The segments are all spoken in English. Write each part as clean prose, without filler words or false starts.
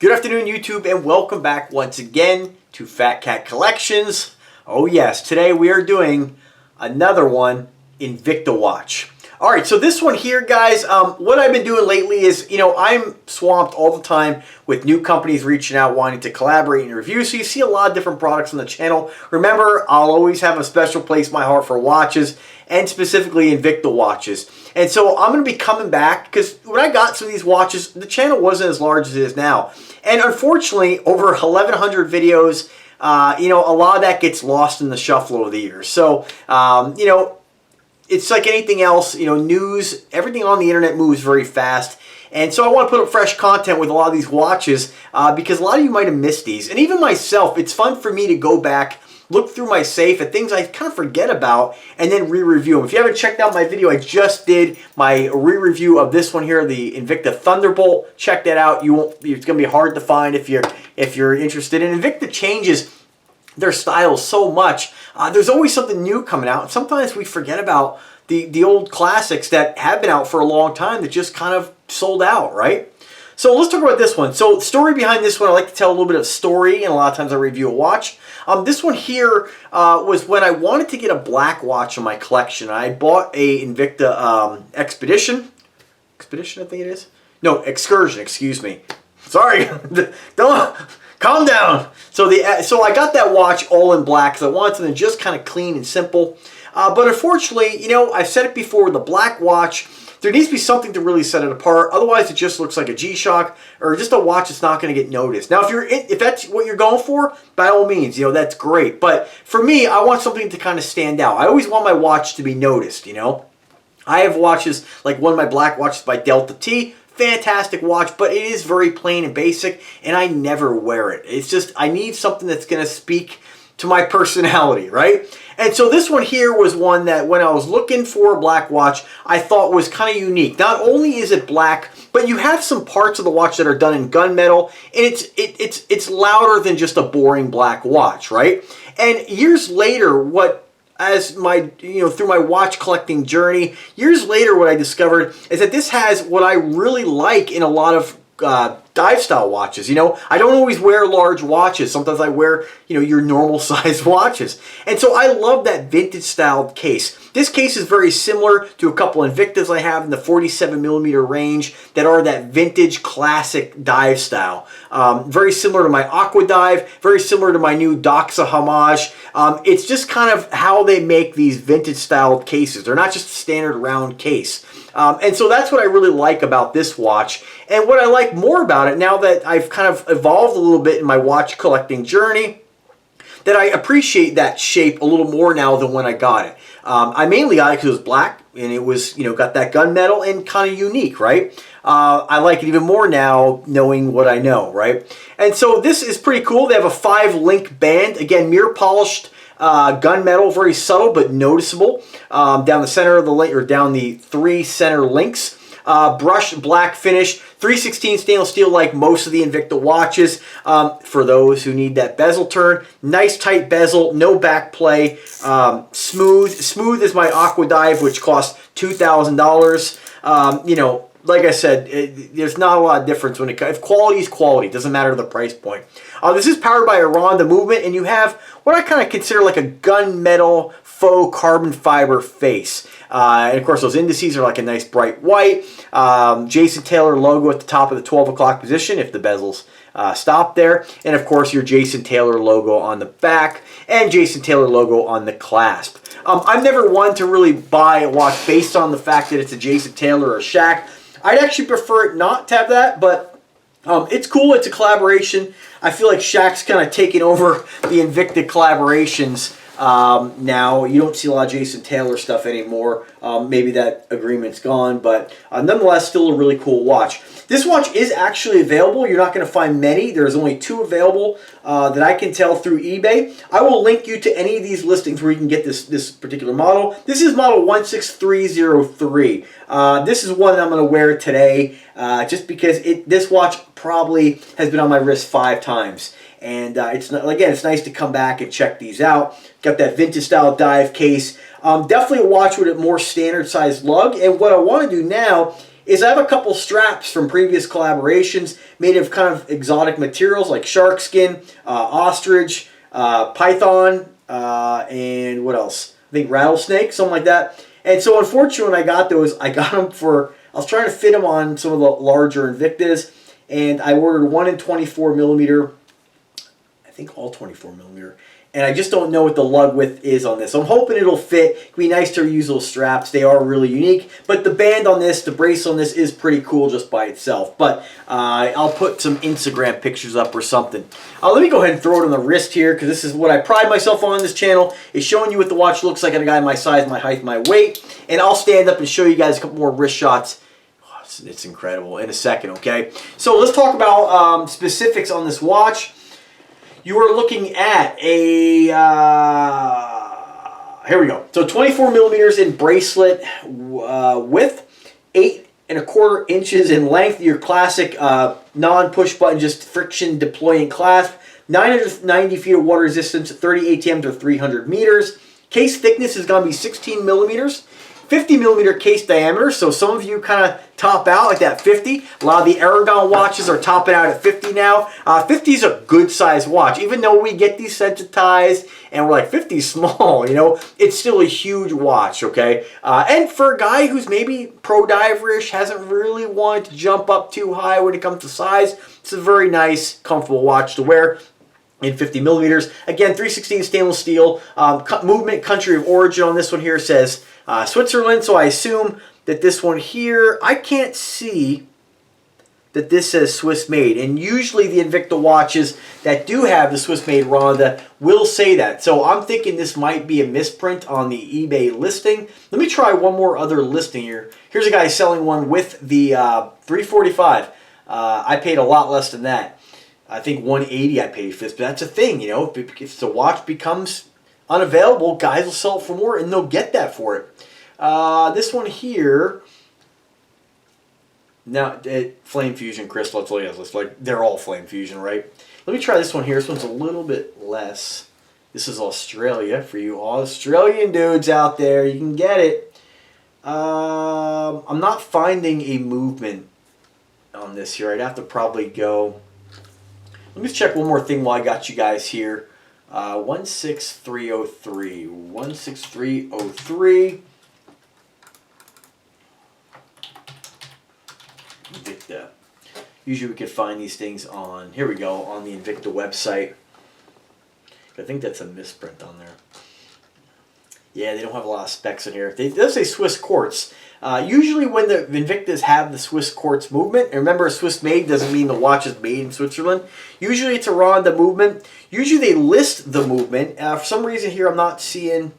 Good afternoon, YouTube, and welcome back once again to Fat Cat Collections. Oh yes, today we are doing another one, Invicta watch. All right, so this one here, guys, what I've been doing lately is, I'm swamped all the time with new companies reaching out, wanting to collaborate and review, so you see a lot of different products on the channel. Remember, I'll always have a special place in my heart for watches, and specifically Invicta watches. And so I'm going to be coming back, because when I got some of these watches, the channel wasn't as large as it is now. And unfortunately, over 1,100 videos, a lot of that gets lost in the shuffle over the years. So, it's like anything else, news, everything on the internet moves very fast. And so I want to put up fresh content with a lot of these watches because a lot of you might have missed these. And even myself, it's fun for me to go back, look through my safe at things I kind of forget about, and then re-review them. If you haven't checked out my video, I just did my re-review of this one here, the Invicta Thunderbolt. Check that out. It's going to be hard to find if you're interested. And Invicta changes their styles so much. There's always something new coming out. And sometimes we forget about the old classics that have been out for a long time that just kind of sold out, right? So let's talk about this one. So the story behind this one, I like to tell a little bit of story, and a lot of times I review a watch. This one here was when I wanted to get a black watch in my collection. I bought a Invicta Expedition. Expedition, I think it is. No, Excursion, excuse me. Sorry. Don't calm down. So I got that watch all in black because I wanted something just kind of clean and simple. But unfortunately, I've said it before, with the black watch, there needs to be something to really set it apart. Otherwise, it just looks like a G-Shock or just a watch that's not going to get noticed. Now, if that's what you're going for, by all means, that's great. But for me, I want something to kind of stand out. I always want my watch to be noticed, I have watches, like one of my black watches by Delta T. Fantastic watch, but it is very plain and basic, and I never wear it. It's just, I need something that's going to speak to my personality, right? And so this one here was one that when I was looking for a black watch, I thought was kind of unique. Not only is it black, but you have some parts of the watch that are done in gunmetal, and it's louder than just a boring black watch, right? And years later, through my watch collecting journey, years later what I discovered is that this has what I really like in a lot of dive style watches. I don't always wear large watches. Sometimes I wear, your normal size watches. And so I love that vintage styled case. This case is very similar to a couple Invictas I have in the 47mm range that are that vintage classic dive style. Very similar to my Aqua Dive, very similar to my new Doxa Homage. It's just kind of how they make these vintage styled cases. They're not just a standard round case. And so that's what I really like about this watch. And what I like more about it, now that I've kind of evolved a little bit in my watch collecting journey, that I appreciate that shape a little more now than when I got it. I mainly got it because it was black, and it was, got that gunmetal and kind of unique, right? I like it even more now knowing what I know, right? And so this is pretty cool. They have a 5-link band, again, mirror polished gunmetal, very subtle but noticeable. Down the center of the link, or down the 3 center links. Brushed black finish, 3/16 stainless steel like most of the Invicta watches. For those who need that bezel turn, nice tight bezel, no back play, smooth as my Aqua Dive, which costs $2,000. Like I said, there's not a lot of difference when it comes. If quality is quality, it doesn't matter the price point. This is powered by a Ronda movement, and you have what I kind of consider like a gunmetal faux carbon fiber face. And of course, those indices are like a nice bright white. Jason Taylor logo at the top of the 12 o'clock position if the bezels stop there. And of course, your Jason Taylor logo on the back and Jason Taylor logo on the clasp. I've never wanted to really buy a watch based on the fact that it's a Jason Taylor or a Shaq. I'd actually prefer it not to have that, but it's cool. It's a collaboration. I feel like Shaq's kind of taking over the Invicta collaborations now. You don't see a lot of Jason Taylor stuff anymore. Maybe that agreement's gone, but nonetheless, still a really cool watch. This watch is actually available. You're not going to find many. There's only 2 available that I can tell through eBay. I will link you to any of these listings where you can get this particular model. This is model 16303. This is one that I'm going to wear today just because this watch probably has been on my wrist 5 times. And it's nice to come back and check these out. Got that vintage style dive case. Definitely a watch with a more standard sized lug. And what I want to do now is I have a couple straps from previous collaborations made of kind of exotic materials like shark skin, ostrich, python, and what else? I think rattlesnake, something like that. And so unfortunately when I got those, I got them for, I was trying to fit them on some of the larger Invictas, and I ordered one in 24 millimeter, I think all 24 millimeter. And I just don't know what the lug width is on this. So I'm hoping it'll fit. It'd be nice to reuse those straps. They are really unique. But the band on this, the brace on this is pretty cool just by itself. But I'll put some Instagram pictures up or something. Let me go ahead and throw it on the wrist here, because this is what I pride myself on this channel, is showing you what the watch looks like on a guy my size, my height, my weight. And I'll stand up and show you guys a couple more wrist shots. Oh, it's incredible in a second, okay? So let's talk about specifics on this watch. You are looking at a, here we go. So 24 millimeters in bracelet width, 8¼ inches in length, your classic non-push button, just friction deploying clasp, 990 feet of water resistance, 30 ATM to 300 meters. Case thickness is going to be 16 millimeters. 50 millimeter case diameter, so some of you kind of top out like that 50. A lot of the Aragon watches are topping out at 50 now. 50 is a good size watch. Even though we get desensitized and we're like 50 is small, you know, it's still a huge watch, okay? And for a guy who's maybe pro diverish, hasn't really wanted to jump up too high when it comes to size, it's a very nice, comfortable watch to wear. In 50 millimeters. Again, 316 stainless steel. Movement, country of origin on this one here says Switzerland. So I assume that this one here, I can't see that this says Swiss made. And usually the Invicta watches that do have the Swiss made Ronda will say that. So I'm thinking this might be a misprint on the eBay listing. Let me try one more other listing here. Here's a guy selling one with the 345. I paid a lot less than that. I think 180 I paid for this, but that's a thing, you know. If the watch becomes unavailable, guys will sell it for more, and they'll get that for it. This one here, now Flame Fusion crystal. That's all it is. Like they're all Flame Fusion, right? Let me try this one here. This one's a little bit less. This is Australia for you Australian dudes out there. You can get it. I'm not finding a movement on this here. I'd have to probably go. Let me just check one more thing while I got you guys here. 16303. 16303. Invicta. Usually we could find these things on, here we go, on the Invicta website. I think that's a misprint on there. Yeah, they don't have a lot of specs in here. It does say Swiss quartz. Usually when the Invictas have the Swiss quartz movement, and remember Swiss made doesn't mean the watch is made in Switzerland. Usually it's around the movement. Usually they list the movement. For some reason here I'm not seeing...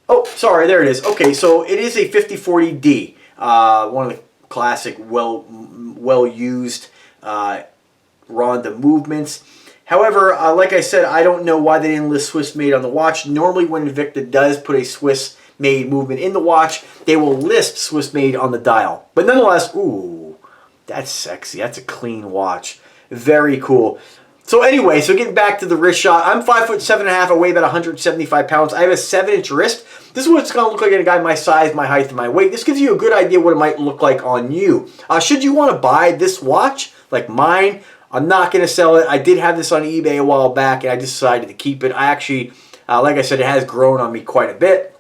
Oh, sorry, there it is. Okay, so it is a 5040D. One of the classic, well-used Ronda movements. However, like I said, I don't know why they didn't list Swiss made on the watch. Normally when Invicta does put a Swiss made movement in the watch, they will list Swiss made on the dial. But nonetheless, ooh, that's sexy. That's a clean watch. Very cool. So anyway, so getting back to the wrist shot, I'm 5'7.5". I weigh about 175 pounds. I have a 7-inch wrist. This is what it's going to look like in a guy my size, my height, and my weight. This gives you a good idea what it might look like on you. Should you want to buy this watch, like mine, I'm not going to sell it. I did have this on eBay a while back, and I decided to keep it. I actually, like I said, it has grown on me quite a bit.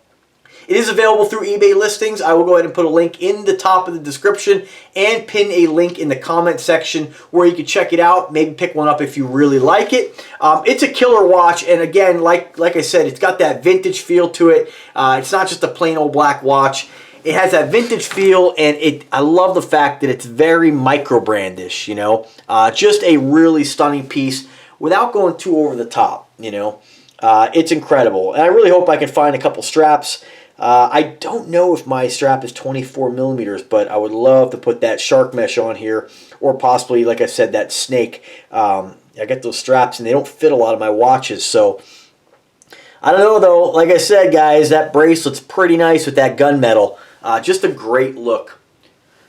It is available through eBay listings. I will go ahead and put a link in the top of the description and pin a link in the comment section where you can check it out. Maybe pick one up if you really like it. It's a killer watch, and again, like I said, it's got that vintage feel to it. It's not just a plain old black watch. It has that vintage feel, and I love the fact that it's very micro-brandish, you know. Just a really stunning piece without going too over the top, you know. It's incredible, and I really hope I can find a couple straps. I don't know if my strap is 24 millimeters, but I would love to put that shark mesh on here, or possibly, like I said, that snake. I get those straps, and they don't fit a lot of my watches, so I don't know, though. Like I said, guys, that bracelet's pretty nice with that gunmetal. Just a great look.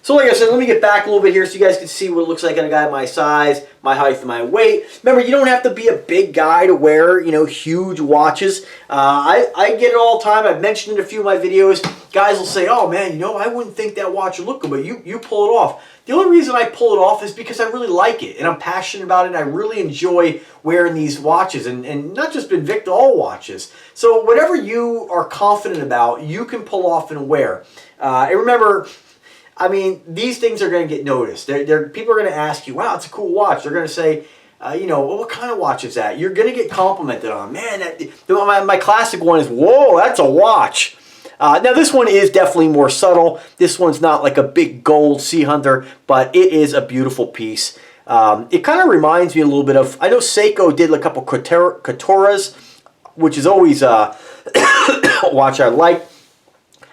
So like I said, let me get back a little bit here so you guys can see what it looks like on a guy my size, my height, and my weight. Remember, you don't have to be a big guy to wear, you know, huge watches. I get it all the time. I've mentioned in a few of my videos. Guys will say, oh man, you know, I wouldn't think that watch would look good, but you pull it off. The only reason I pull it off is because I really like it, and I'm passionate about it, and I really enjoy wearing these watches, and not just Invicta, all watches. So whatever you are confident about, you can pull off and wear. And remember, I mean, these things are going to get noticed. People are going to ask you, wow, it's a cool watch. They're going to say, you know, well, what kind of watch is that? You're going to get complimented on. Man, my classic one is, whoa, that's a watch. Now, this one is definitely more subtle. This one's not like a big gold Sea Hunter, but it is a beautiful piece. It kind of reminds me a little bit of, I know Seiko did a couple Katoras, which is always a watch I like.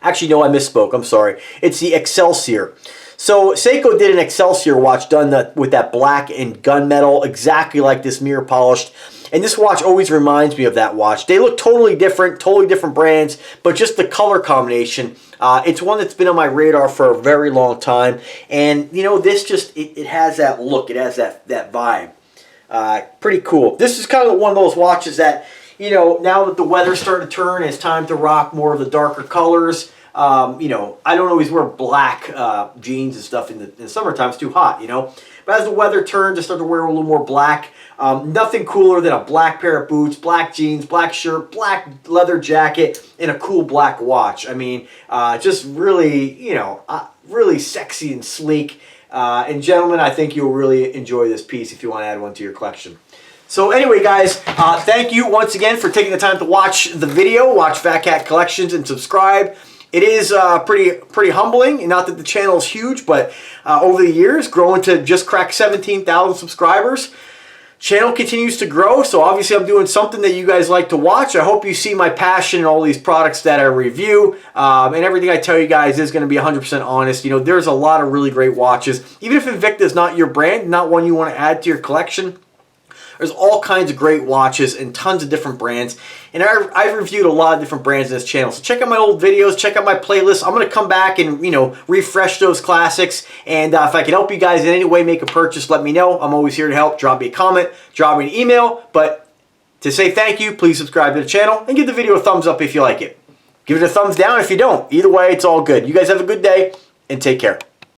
Actually, no, I misspoke. I'm sorry. It's the Excelsior. So Seiko did an Excelsior watch done with that black and gunmetal, exactly like this mirror polished. And this watch always reminds me of that watch. They look totally different brands, but just the color combination. It's one that's been on my radar for a very long time. And, you know, this just, it has that look. It has that vibe. Pretty cool. This is kind of one of those watches that, you know, now that the weather's starting to turn, it's time to rock more of the darker colors. You know, I don't always wear black jeans and stuff in the summertime. It's too hot, you know. But as the weather turns, I start to wear a little more black. Nothing cooler than a black pair of boots, black jeans, black shirt, black leather jacket, and a cool black watch. I mean, just really, you know, really sexy and sleek. And gentlemen, I think you'll really enjoy this piece if you want to add one to your collection. So anyway, guys, thank you once again for taking the time to watch the video, watch Fat Cat Collections, and subscribe. It is pretty humbling, not that the channel is huge, but over the years, growing to just crack 17,000 subscribers. Channel continues to grow, so obviously I'm doing something that you guys like to watch. I hope you see my passion in all these products that I review, and everything I tell you guys is going to be 100% honest. You know, there's a lot of really great watches. Even if Invicta is not your brand, not one you want to add to your collection, there's all kinds of great watches and tons of different brands. And I've reviewed a lot of different brands in this channel. So check out my old videos, check out my playlist. I'm going to come back and, you know, refresh those classics. And if I can help you guys in any way make a purchase, let me know. I'm always here to help. Drop me a comment, drop me an email. But to say thank you, please subscribe to the channel and give the video a thumbs up if you like it. Give it a thumbs down if you don't. Either way, it's all good. You guys have a good day and take care.